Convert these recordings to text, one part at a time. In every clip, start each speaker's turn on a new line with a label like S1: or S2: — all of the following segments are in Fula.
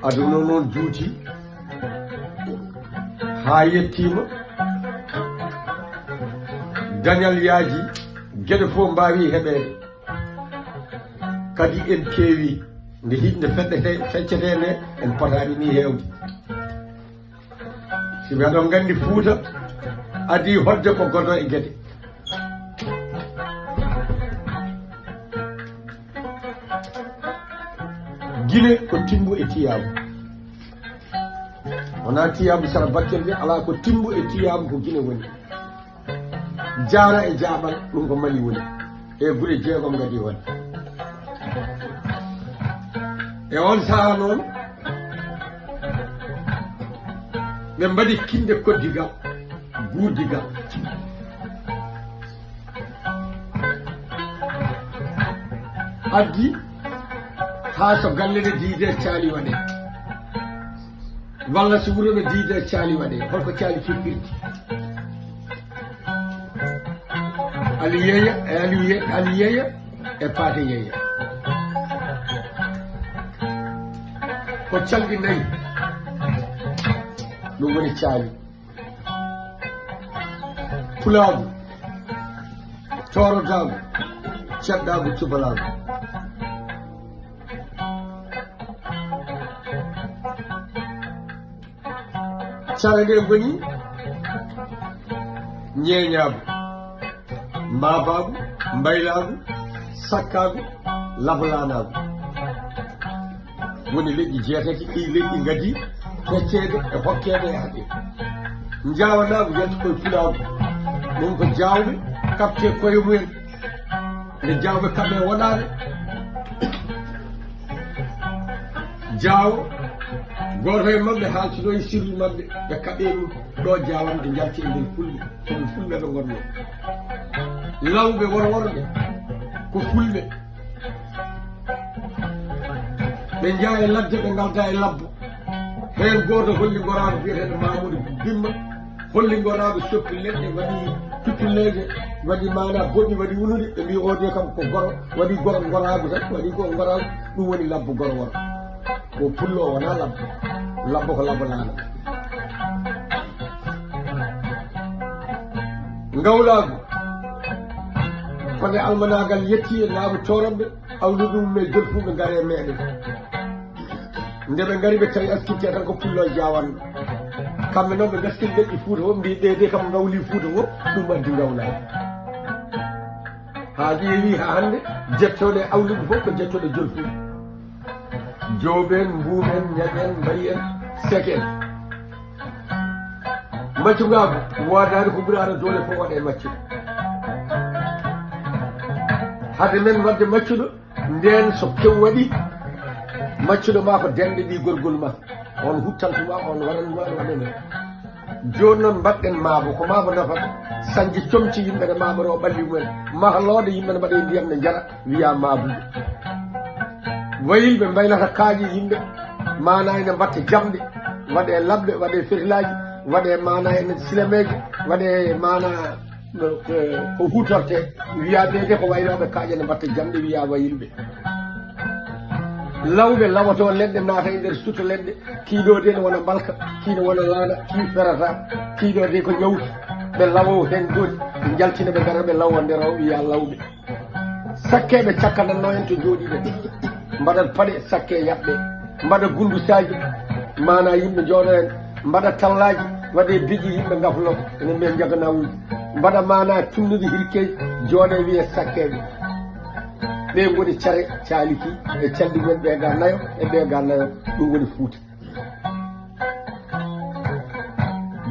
S1: aduna noon juuti ha yettima dañal yaaji gueɗe fof mbawi heɓede kadi en keewi nde hinde feccete nde en potani ni hewde si mbeɗon gandi Fuuta adi hodde ko godo e gueɗe guine ko timbu e tiyabu wona tiyabu sara bakkel de ala ko timbu e tiyabu ko guine woni jaara e jaaɓal ɗum ko Mali woni e guure jeegom gadi woni e on saha noon ɓe mbaɗi kinde koddigal guurdigal addi ha so galle ɗe diide caali waɗe walla so wuro ɗo diide caali waɗe holko caali firfirti ali yeeya e paate yeeya ko calɗi nayi ɗum woni caali pulaagu torodaagu ceɗɗaagu cubalaagu cale ɗe goni ñeeñaagu mbabaagu mbaylaagu sakkaagu lablanaagu woni leƴƴi jeetati ɗi leƴƴi gadi fecceede e hokkeede e haɗe njawanaagu yalti koye fulaagu ɗum ko jaawɓe kaɓte koye mumen nde jaawɓe kaɓe woɗaade jaawo gooto e maɓɓe haaltino e sirlu maɓɓe ɓe kaɓe ɗum ɗo jawande jalti e nder fulɓe koɓe fulɓe ɓe gonno lawɓe worworɓe ko fulɓe ɓe jaa e ladde ɓe ngalda e labbo heen gooto hollingoraaɓe biyeteɗo Mamadou Dimma hollingoraaɓe soppi leɗɗe waɗi pippilleje waɗi mana boɗɗi waɗi wunude ɓe mbi oɗo kam ko goro waɗi goro goraaɓe tan waɗi goro goraaɓe ɗum woni labbo goro woro ko pullo o wona labbo ko labbo laana ngawlaagu kode almanagal yetti e laamu toronɓe awlu ɗum e jol fu ɓe ngare meɗen nde ɓe ngari ɓe tawi askitte tan ko pullo jawanno kamɓe noon ɓe gaskin leƴƴi Fuuta fof mbi ɗede kam ngawli Fuuta fof ɗum addi ngawlaagu ha ƴeewi ha hande jettoɗe awluɓe fof ko jettoɗe jol fu jooɓen mbuumen ñaƴen mbayi en sek en maccugagu wodani ko ɓuuri ana doole fof waɗe maccuɗo hade men wadde maccuɗo nden so kew waɗi maccuɗo ma ko denɗe ɗi gorgol ma on huttantuma on waɗanma ɗo waɗene joni noon mbaɗɗen maabo ko maabo nafata sañji comci yimɓe ne maɓoro o ɓalli mumen mahlode yimɓe ne mbaɗe ndiyam ne jara wiya maabude wayilɓe mbaylata kaaƴi yimɓe mana ene mbatta jamɗe waɗe labɗe waɗe fetilaji waɗe mana ene silameji waɗe mana ko hutorte wiya ɓeede ko waynoɓe kaaƴe ne mbatta jamɗe wiya wayilɓe lawɓe lawoto leɗɗe naata e nder suuta leɗɗe kiiɗo de ne wona mbalka kiino wona laana kii ferata kiiɗo de ko ñawti ɓe lawo hen gooti ɓe jaltina ɓe gara ɓe lawo nder o wiya lawɓe sakkeɓe cakkadanno en to jooɗiɓe mbaɗat paɗe sakke yaɓɓe mbaɗa gundusaji mana yimɓe jooɗo en mbaɗa tallaji waɗe bigi yimɓe gaflo ene mbiya jaganawuji mbaɗa mana tumnude hirkeji jooɗe wiye sakkeɓe ɓe goni care caaliki e calɗi men ɓe ga nayo e ɓe ga nayo ɗum woni Fuuta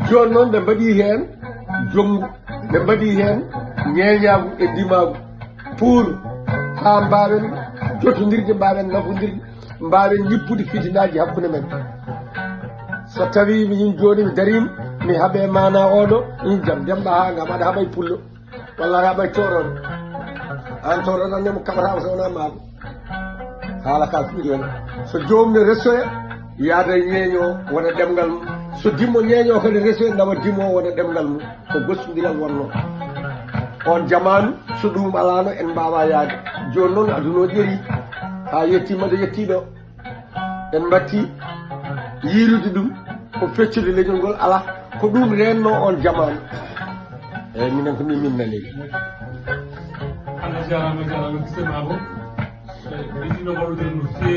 S1: joni noon ɓe mbaɗi hen jommu ɓe mbaɗi hen ñeñagu e dimagu pour ha mbawen jotodirde mbawen nafodirde mbawen ñippude fitinaji hakkude men so tawi min joni mi darima mi haaɓe mana oɗo jam Demba ha gam aɗa haaɓay pullo walla aɗa haaɓay toroɗo an toroɗo nemo kaɓatama so wona maɓe haala ka fiɗi hen so jomum ne resoya yaada ñeeño wona ɗemgal mum so dimmo ñeeño kadi resoya nawa dimmo wona ɗemgal mum ko gossodiral wonno on jamanu so ɗum alano en mbawa yaade joni noon aduna o ƴeeri ha yettima nde yettiɗo en batti yiirude ɗum ko feccude leñol ngol ala ko ɗum renno on jamanu eyyi minen ko min nani
S2: Allah jarama gisse ma ko ɓe ɗino waɗude no fewi